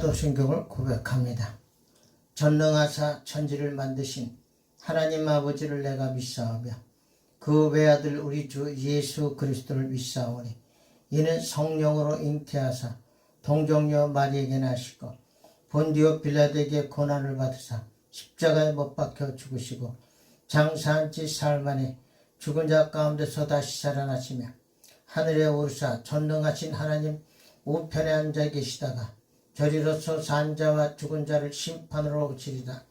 사도신경을 고백합니다. 전능하사 천지를 만드신 하나님 아버지를 내가 믿사오며 그 외아들 우리 주 예수 그리스도를 믿사오니 이는 성령으로 잉태하사 동정녀 마리에게 나시고 본디오 빌라도에게 고난을 받으사 십자가에 못 박혀 죽으시고 장사한 지 사흘 만에 죽은 자 가운데서 다시 살아나시며 하늘에 오르사 전능하신 하나님 우편에 앉아 계시다가 저리로서 산 자와 죽은 자를 심판으로 오치리다.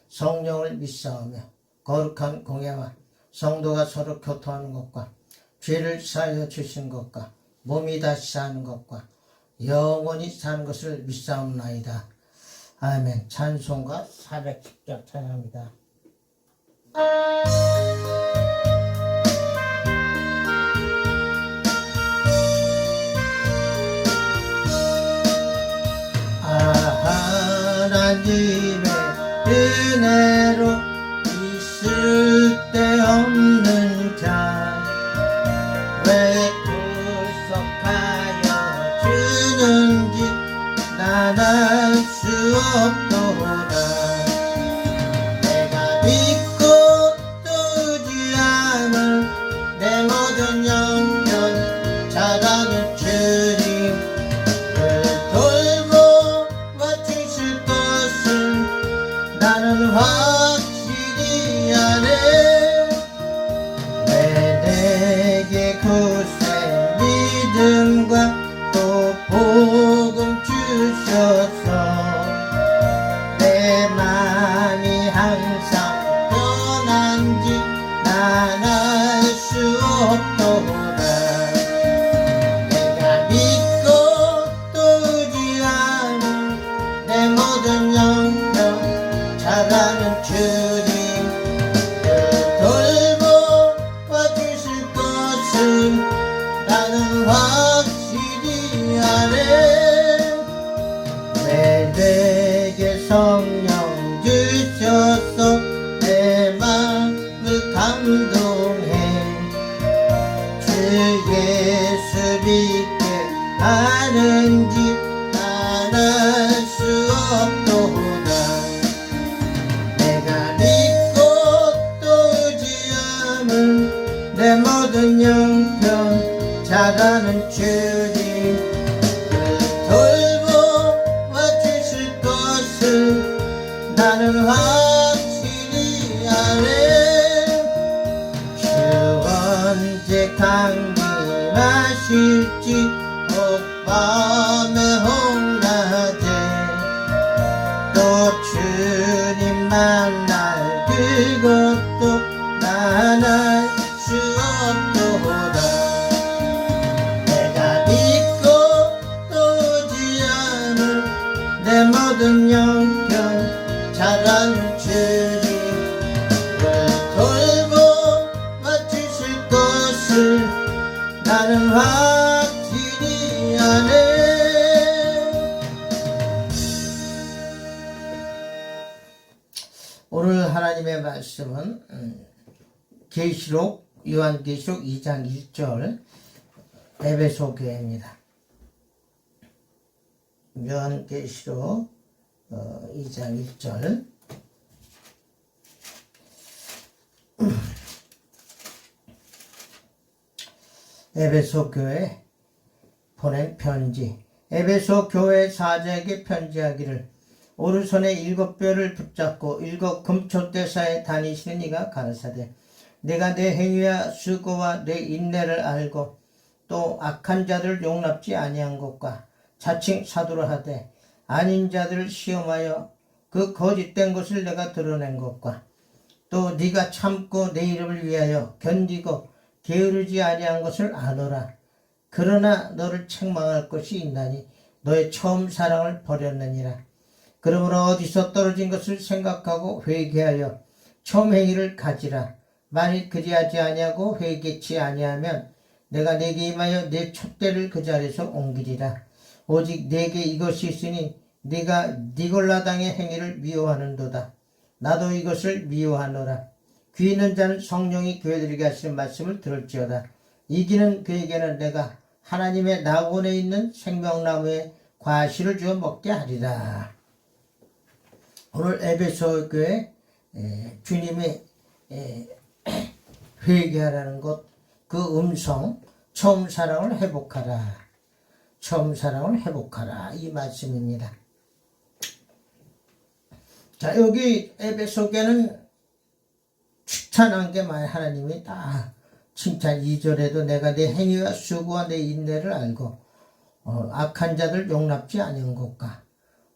성령을 믿사오며 거룩한 공예와 성도가 서로 교통하는 것과 죄를 사하여 주신 것과 몸이 다시 사는 것과 영원히 사는 것을 믿사옵나이다. 아멘. 찬송가 410장 찬양합니다. 하나님의 은혜로 있을 데 없는 자 왜 구속하여 주는지 난 알 수 없도다. 내가 믿고 또 의지함을 내 모든 영혼 잘하는 주님 나는 확실히 아네. 왜 내게 구세 믿음과 또 복음 주셔서 내 맘이 항상 변한지 난 알 수 없도다. 내가 믿고 또 의지하는 내 모든 영혼 잘하는 주님 돌보아 주실 것은 나는 확실히 아네. 왜 내게 성령 주셔서 내 마음을 감동해 주 예수 믿게 하는지 난 알 수 없도다. 내 모든 영혼 잘하는 주님 돌보아 주실 것을 나는 확실히 아네. 주 언제 강림하실지 혹밤에 홍낮에 또 주님 만날 그것도 난 알 수 없도다. 내가 믿고 또 의지하는 내 모든 영혼 잘하는 주님 돌보아 주실 것을 나는 확실히 아네. 오늘 하나님의 말씀은 계시록 요한계시록 2장 1절 에베소 교회입니다. 요한계시록 2장 1절 에베소 교회 보낸 편지. 에베소 교회 사자에게 편지하기를 오른손에 7뼈를 붙잡고 7 금초대사에 다니시는 이가 가라사대 내가 내 행위와 수고와 내 인내를 알고 또 악한 자들을 용납지 아니한 것과 자칭 사도를 하되 아닌 자들을 시험하여 그 거짓된 것을 내가 드러낸 것과 또 네가 참고 내 이름을 위하여 견디고 게으르지 아니한 것을 아노라. 그러나 너를 책망할 것이 있나니 너의 처음 사랑을 버렸느니라. 그러므로 어디서 떨어진 것을 생각하고 회개하여 처음 행위를 가지라. 만일 그리하지 아니하고 회개치 아니하면 내가 네게 임하여 내 촛대를 그 자리에서 옮기리라. 오직 네게 이것이 있으니 네가 니골라 당의 행위를 미워하는도다. 나도 이것을 미워하노라. 귀 있는 자는 성령이 교회들에게 하시는 말씀을 들을지어다. 이기는 그에게는 내가 하나님의 낙원에 있는 생명나무의 과실을 주어 먹게 하리라. 오늘 에베소 교회 주님이 회개하라는 것, 그 음성, 처음 사랑을 회복하라. 처음 사랑을 회복하라. 이 말씀입니다. 자, 여기 에베소 교회는 추천한 게 많아요. 하나님이 다 칭찬 2절에도 내가 내 행위와 수고와 내 인내를 알고 악한 자들 용납지 않은 것과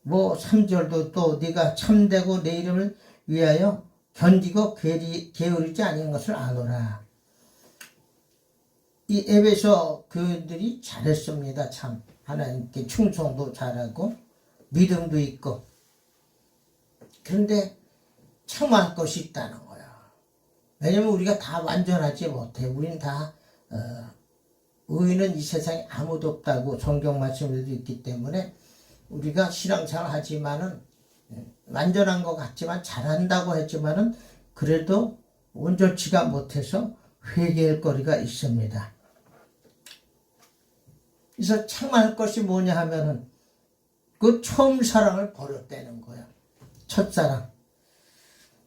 3절도 또 네가 참되고 내 이름을 위하여 견디고 게으르지 않은 것을 아노라. 이 에베소 교인들이 잘했습니다. 참 하나님께 충성도 잘하고 믿음도 있고. 그런데 참할 것이 있다는 거야. 왜냐면 우리가 다 완전하지 못해. 우리는 다 의인은 이 세상에 아무도 없다고 성경 말씀에도 있기 때문에 우리가 신앙생활 하지만은 완전한 것 같지만 잘한다고 했지만은 그래도 온전치가 못해서 회개할 거리가 있습니다. 그래서 참할 것이 뭐냐 하면은 그 처음 사랑을 버렸다는 거야. 첫사랑.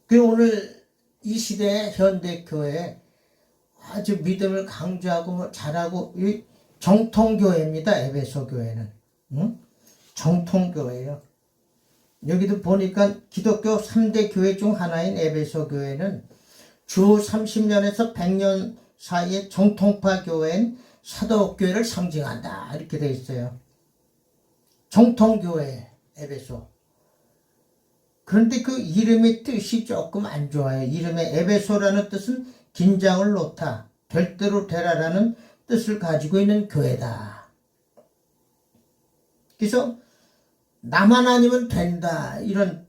그 오늘 이 시대의 현대교회에 아주 믿음을 강조하고 잘하고 이 정통교회입니다. 에베소 교회는. 응? 정통교회예요. 여기도 보니까 기독교 3대 교회 중 하나인 에베소 교회는 주 30년에서 100년 사이의 정통파 교회인 사도교회를 상징한다. 이렇게 되어 있어요. 정통교회 에베소. 그런데 그 이름의 뜻이 조금 안 좋아요. 이름의 에베소라는 뜻은 긴장을 놓다, 될 대로 되라라는 뜻을 가지고 있는 교회다. 그래서 나만 아니면 된다 이런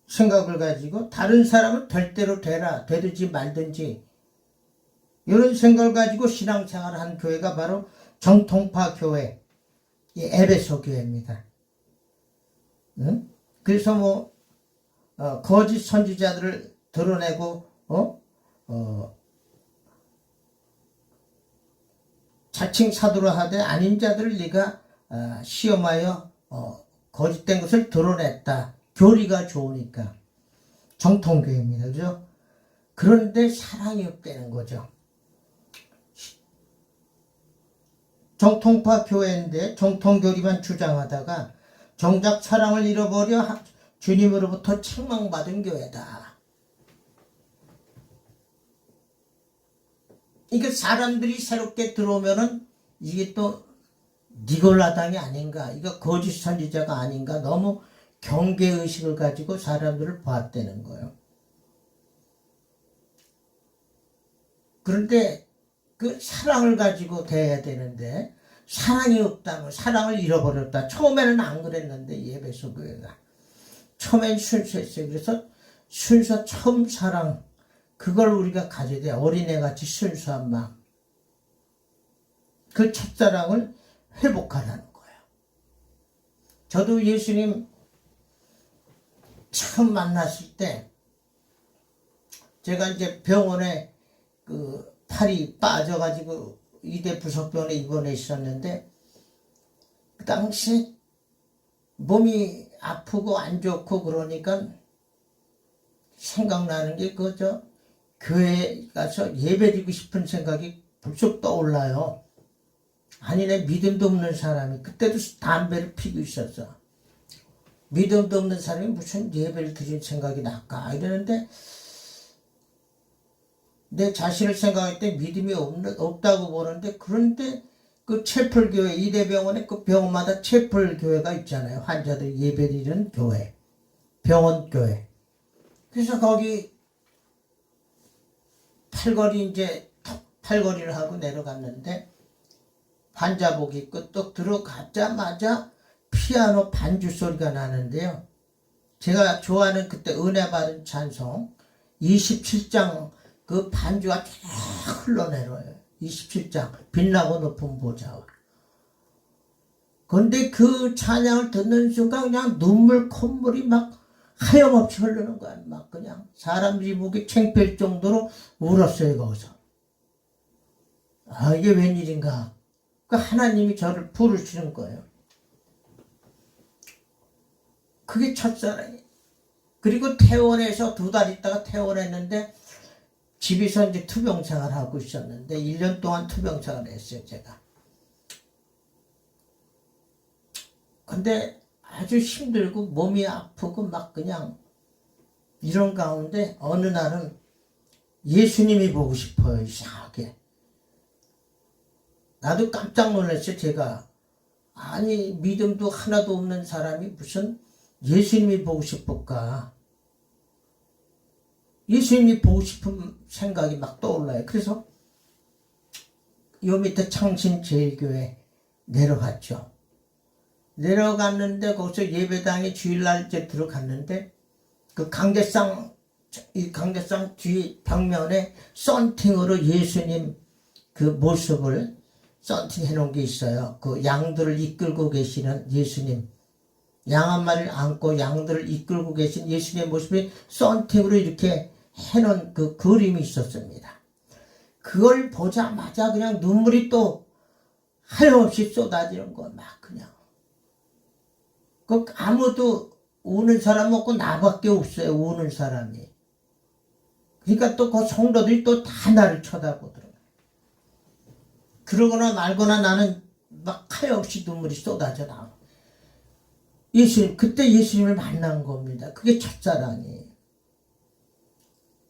생각을 가지고 다른 사람은 될 대로 되라, 되든지 말든지 이런 생각을 가지고 신앙생활을 한 교회가 바로 정통파 교회, 이 에베소 교회입니다. 응? 그래서 거짓 선지자들을 드러내고 자칭 사도라 하되 아닌 자들을 네가 시험하여 거짓된 것을 드러냈다. 교리가 좋으니까 정통교회입니다. 그죠? 그런데 사랑이 없다는 거죠. 정통파 교회인데 정통교리만 주장하다가 정작 사랑을 잃어버려 주님으로부터 책망받은 교회다. 이게 사람들이 새롭게 들어오면은 이게 또 니골라당이 아닌가, 이거 거짓 선지자가 아닌가, 너무 경계의식을 가지고 사람들을 봤다는 거예요. 그런데 그 사랑을 가지고 대해야 되는데 사랑이 없다면 사랑을 잃어버렸다. 처음에는 안 그랬는데 에베소 교회가 처음엔 순수했어요. 그래서 순수 처음 사랑, 그걸 우리가 가져야 돼. 어린애같이 순수한 마음. 그 첫사랑을 회복하라는 거예요. 저도 예수님 처음 만났을 때 제가 이제 병원에 그 팔이 빠져가지고 이대 부속병원에 입원해 있었는데 그 당시 몸이 아프고 안 좋고 그러니까 생각나는 게 그저 교회에 가서 예배드리고 싶은 생각이 불쑥 떠올라요. 아니 내 믿음도 없는 사람이 그때도 담배를 피고 있었어. 믿음도 없는 사람이 무슨 예배를 드릴 생각이 날까 이러는데 내 자신을 생각할 때 믿음이 없다고 보는데, 그런데 그 채플교회, 이대병원에 그 병원마다 채플교회가 있잖아요. 환자들 예배드리는 교회, 병원교회. 그래서 거기 팔걸이를 하고 내려갔는데 환자복 입고 또 들어가자마자 피아노 반주 소리가 나는데요. 제가 좋아하는 그때 은혜 받은 찬송 27장 그 반주가 쫙 흘러내려요. 27장 빛나고 높은 보좌와. 그런데 그 찬양을 듣는 순간 그냥 눈물 콧물이 막 하염없이 흐르는 거야. 막 그냥 사람들이 보기 창피할 정도로 울었어요. 거기서. 아 이게 웬일인가. 그 하나님이 저를 부르시는 거예요. 그게 첫사랑이에요. 그리고 퇴원해서 2달 있다가 퇴원했는데 집에서 이제 투병생활을 하고 있었는데 1년 동안 투병생활을 했어요, 제가. 근데 아주 힘들고 몸이 아프고 막 그냥 이런 가운데 어느 날은 예수님이 보고 싶어요, 이상하게. 나도 깜짝 놀랐어요, 제가. 아니, 믿음도 하나도 없는 사람이 무슨 예수님이 보고 싶을까? 예수님이 보고 싶은 생각이 막 떠올라요. 그래서 요 밑에 창신제일교회 내려갔죠. 내려갔는데 거기서 예배당에 주일날 이제 들어갔는데 그 이 강대상 뒤 벽면에 썬팅으로 예수님 그 모습을 썬팅 해놓은 게 있어요. 그 양들을 이끌고 계시는 예수님. 양 한 마리를 안고 양들을 이끌고 계신 예수님의 모습이 썬팅으로 이렇게 해놓은 그 그림이 있었습니다. 그걸 보자마자 그냥 눈물이 또 하염없이 쏟아지는 거 막 그냥. 그 아무도 우는 사람 없고 나밖에 없어요. 우는 사람이. 그러니까 또 그 성도들이 또 다 나를 쳐다보더라고요. 그러거나 말거나 나는 막 하염없이 눈물이 쏟아져 나와. 예수님, 그때 예수님을 만난 겁니다. 그게 첫사랑이에요.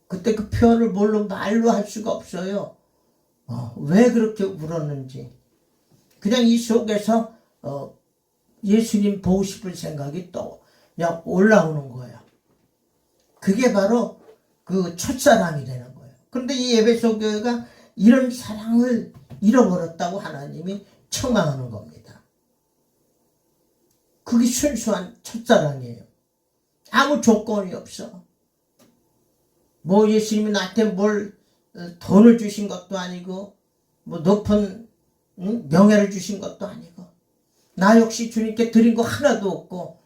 그때 그 표현을 말로 할 수가 없어요. 왜 그렇게 울었는지. 그냥 이 속에서 예수님 보고 싶은 생각이 또 그냥 올라오는 거예요. 그게 바로 그 첫사랑이 되는 거예요. 그런데 이 에베소 교회가 이런 사랑을 잃어버렸다고 하나님이 책망하는 겁니다. 그게 순수한 첫사랑이에요. 아무 조건이 없어. 뭐 예수님이 나한테 뭘 돈을 주신 것도 아니고 뭐 높은 명예를 주신 것도 아니고 나 역시 주님께 드린 거 하나도 없고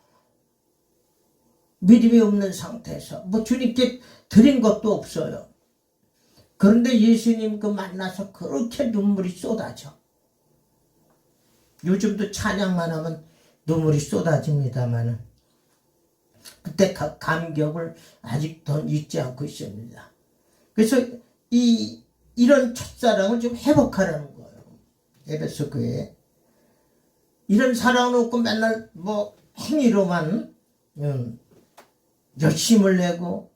믿음이 없는 상태에서 뭐 주님께 드린 것도 없어요. 그런데 예수님 그 만나서 그렇게 눈물이 쏟아져. 요즘도 찬양만 하면 눈물이 쏟아집니다만은 그때 감격을 아직도 잊지 않고 있습니다. 그래서 이런 첫사랑을 좀 회복하라는 거예요. 에베소 교회에. 이런 사랑은 없고 맨날 뭐 행위로만 열심을 내고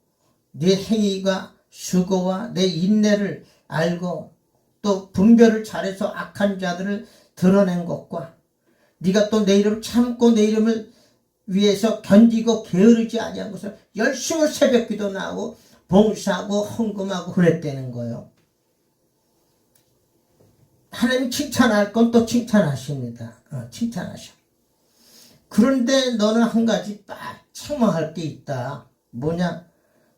내 행위가 수고와 내 인내를 알고 또 분별을 잘해서 악한 자들을 드러낸 것과 네가 또 내 이름을 참고 내 이름을 위해서 견디고 게으르지 아니한 것을 열심히 새벽기도 나오고 봉사하고 헌금하고 그랬다는 거예요. 하나님 칭찬할 건 또 칭찬하십니다. 칭찬하셔. 그런데 너는 한 가지 딱 책망할 게 있다. 뭐냐?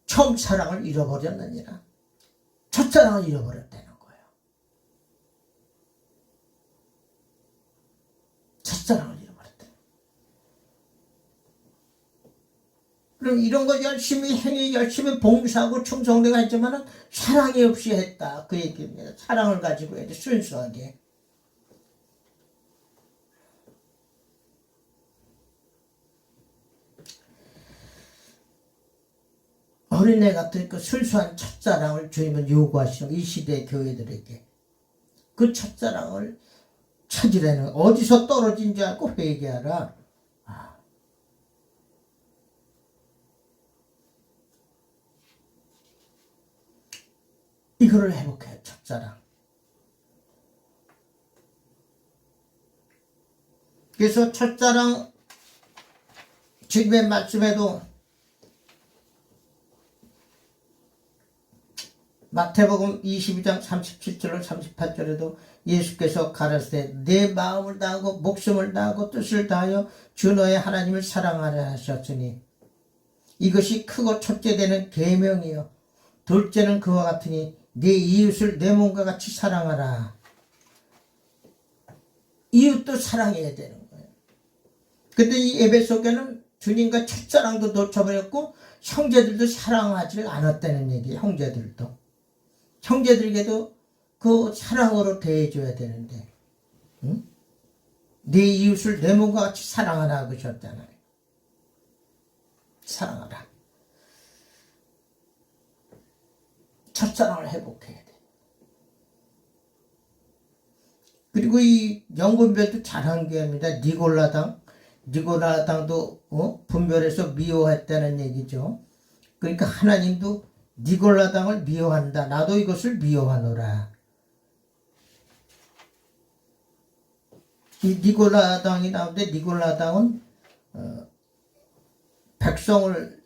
처음 사랑을 잃어버렸느니라. 첫사랑을 잃어버렸다는 거예요. 첫사랑을 잃어버렸다. 그럼 이런 거 열심히 행위, 열심히 봉사하고 충성되고 했지만은 사랑이 없이 했다. 그 얘기입니다. 사랑을 가지고 해야지, 순수하게. 어린애 같은 그 순수한 첫사랑을 주님은 요구하시는 이 시대의 교회들에게 그 첫사랑을 찾으라는, 어디서 떨어진 줄 알고 회개하라. 이거를 회복해요. 첫사랑. 그래서 첫사랑 주님의 말씀에도 마태복음 22장 37절로 38절에도 예수께서 가라사대 내 마음을 다하고 목숨을 다하고 뜻을 다하여 주 너의 하나님을 사랑하라 하셨으니 이것이 크고 첫째 되는 계명이요 둘째는 그와 같으니 네 이웃을 내 몸과 같이 사랑하라. 이웃도 사랑해야 되는 거예요. 근데 이 에베소 교회는 주님과 첫사랑도 놓쳐버렸고 형제들도 사랑하지 않았다는 얘기예요. 형제들도. 형제들에게도 그 사랑으로 대해줘야 되는데 응? 네 이웃을 내 몸과 같이 사랑하라 그러셨잖아요. 사랑하라. 첫사랑을 회복해야 돼. 그리고 이 연금별도 잘한 교회입니다. 니골라당도 분별해서 미워했다는 얘기죠. 그러니까 하나님도 니골라당을 미워한다. 나도 이것을 미워하노라. 이 니골라당이 나오는데 니골라당은 백성을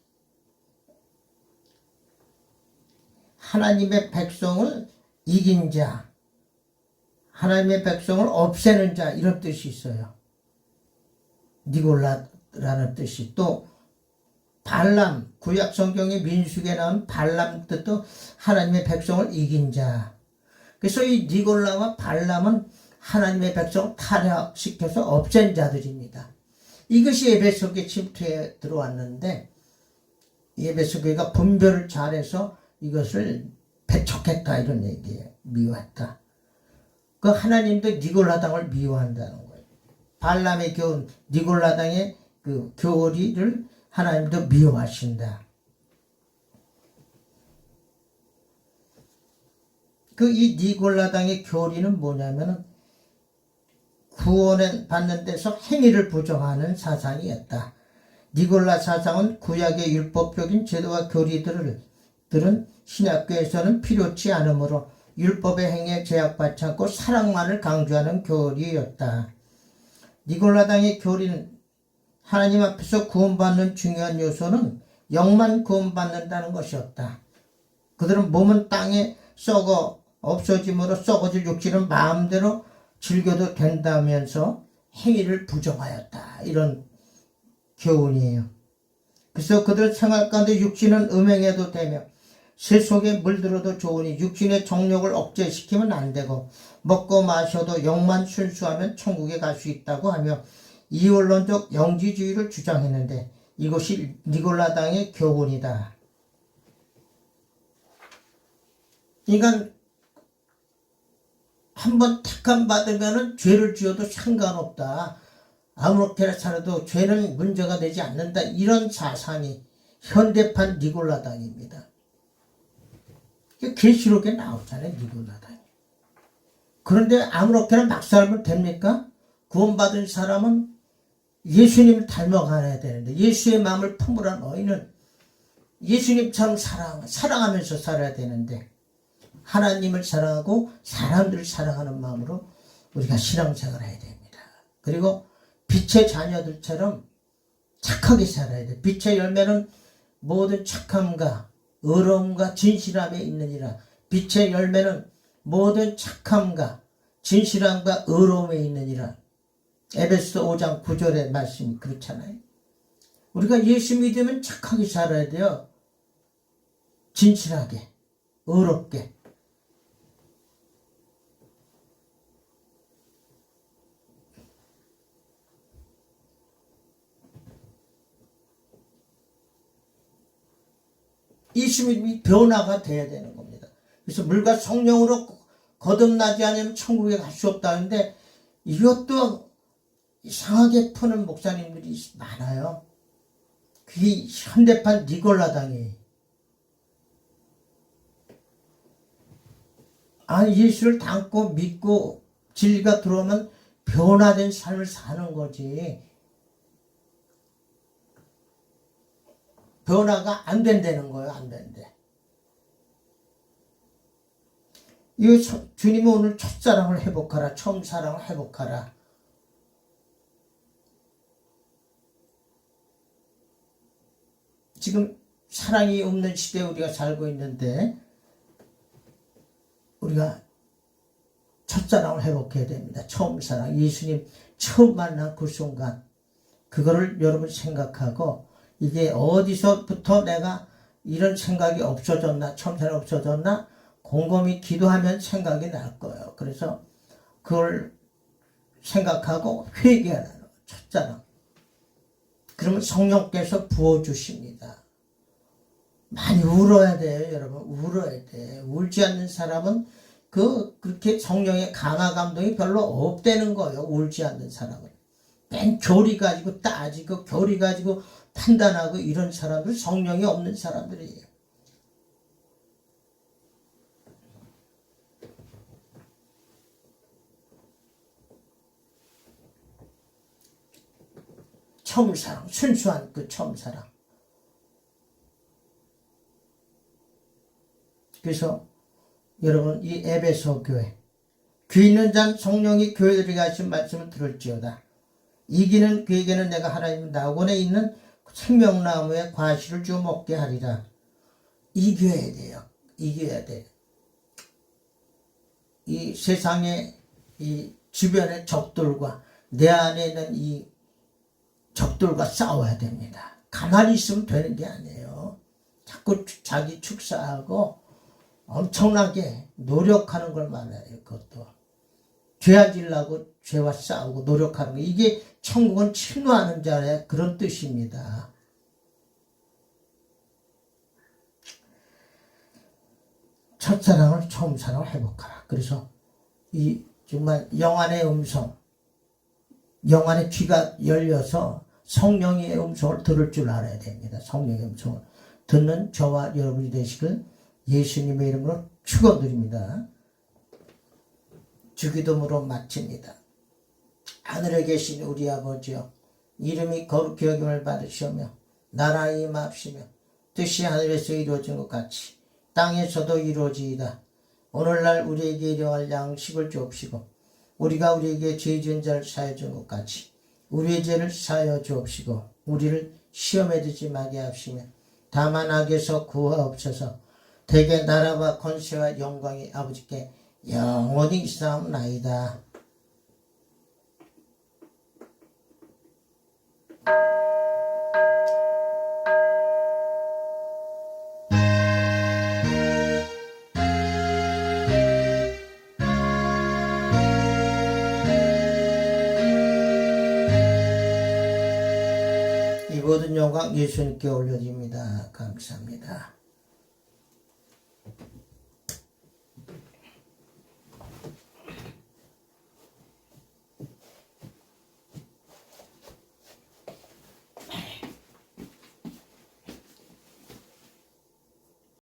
하나님의 백성을 이긴 자, 하나님의 백성을 없애는 자 이런 뜻이 있어요. 니골라라는 뜻이. 또 발람, 구약 성경의 민수기에 나온 발람 뜻도 하나님의 백성을 이긴 자. 그래서 이 니골라와 발람은 하나님의 백성을 타락시켜서 없앤 자들입니다. 이것이 에베소교에 침투해 들어왔는데 에베소 교회가 분별을 잘해서 이것을 배척했다 이런 얘기예요. 미워했다. 그 하나님도 니골라당을 미워한다는 거예요. 발람의 교훈, 니골라당의 그 교리를 하나님도 미워하신다. 그 이 니골라당의 교리는 뭐냐면은 구원을 받는 데서 행위를 부정하는 사상이었다. 니골라 사상은 구약의 율법적인 제도와 교리들은 신약교에서는 필요치 않으므로 율법의 행위에 제약받지 않고 사랑만을 강조하는 교리였다. 니골라당의 교리는 하나님 앞에서 구원받는 중요한 요소는 영만 구원받는다는 것이었다. 그들은 몸은 땅에 썩어 없어짐으로 썩어질 육신은 마음대로 즐겨도 된다면서 행위를 부정하였다. 이런 교훈이에요. 그래서 그들 생활 가운데 육신은 음행해도 되며 새 속에 물들어도 좋으니 육신의 정욕을 억제시키면 안 되고 먹고 마셔도 영만 순수하면 천국에 갈 수 있다고 하며 이원론적 영지주의를 주장했는데 이것이 니골라당의 교훈이다. 그러니까 한번 택함 받으면 죄를 지어도 상관없다. 아무렇게나 살아도 죄는 문제가 되지 않는다. 이런 사상이 현대판 니골라당입니다. 계시록에 나오잖아요. 니골라당이. 그런데 아무렇게나 막 살면 됩니까? 구원받은 사람은 예수님을 닮아가야 되는데 예수의 마음을 품으라 너희는 예수님처럼 사랑하면서 살아야 되는데 하나님을 사랑하고 사람들을 사랑하는 마음으로 우리가 신앙생활을 해야 됩니다. 그리고 빛의 자녀들처럼 착하게 살아야 돼. 빛의 열매는 모든 착함과 의로움과 진실함에 있느니라. 빛의 열매는 모든 착함과 진실함과 의로움에 있느니라. 에베소 5장 9절의 말씀이 그렇잖아요. 우리가 예수 믿으면 착하게 살아야 돼요. 진실하게, 의롭게. 예수 믿음이 변화가 돼야 되는 겁니다. 그래서 물과 성령으로 거듭나지 않으면 천국에 갈 수 없다는데 이것도 이상하게 푸는 목사님들이 많아요. 그게 현대판 니골라당이에요. 예수를 닮고 믿고 진리가 들어오면 변화된 삶을 사는 거지. 변화가 안 된다는 거예요. 안 된대. 이 주님이 오늘 첫사랑을 회복하라. 처음 사랑을 회복하라. 지금 사랑이 없는 시대에 우리가 살고 있는데 우리가 첫사랑을 회복해야 됩니다. 처음 사랑. 예수님 처음 만난 그 순간 그거를 여러분 생각하고 이게 어디서부터 내가 이런 생각이 없어졌나 처음 사랑 없어졌나 곰곰이 기도하면 생각이 날 거예요. 그래서 그걸 생각하고 회개하라는 거예요. 첫사랑. 그러면 성령께서 부어주십니다. 많이 울어야 돼요, 여러분. 울어야 돼. 울지 않는 사람은 그렇게 성령의 강화 감동이 별로 없다는 거예요. 울지 않는 사람은. 맨 교리 가지고 따지고 교리 가지고 판단하고 이런 사람들 성령이 없는 사람들이에요. 처음 사랑, 순수한 그 처음 사랑. 그래서 여러분 이 에베소 교회 귀 있는 자는 성령이 교회에 들어가신 말씀을 들을지어다. 이기는 그에게는 내가 하나님 낙원에 있는 생명나무의 과실을 주어 먹게 하리라. 이겨야 돼요. 이겨야 돼. 이 세상의 이 주변의 적들과 내 안에 있는 이 적들과 싸워야 됩니다. 가만히 있으면 되는 게 아니에요. 자꾸 자기 축사하고 엄청나게 노력하는 걸 말해요. 그것도 죄악질라고 죄와 싸우고 노력하는 거, 이게 천국은 침노하는 자의 그런 뜻입니다. 첫사랑을 처음 사랑을 회복하라. 그래서 이 정말 영안의 음성, 영안의 귀가 열려서 성령의 음성을 들을 줄 알아야 됩니다. 성령의 음성을 듣는 저와 여러분이 되시길 예수님의 이름으로 축원드립니다. 주기도문으로 마칩니다. 하늘에 계신 우리 아버지여, 이름이 거룩히 여김을 받으시오며 나라의 임하옵시며 뜻이 하늘에서 이루어진 것 같이 땅에서도 이루어지이다. 오늘날 우리에게 일용할 양식을 주옵시고 우리가 우리에게 죄 지은 자를 사하여 준 것 같이 우리의 죄를 사하여 주옵시고 우리를 시험에 들지 마게 하시며 다만 악에서 구하옵소서. 대개 나라와 권세와 영광이 아버지께 영원히 있사옵나이다. 이 모든 영광 예수님께 올려드립니다. 감사합니다.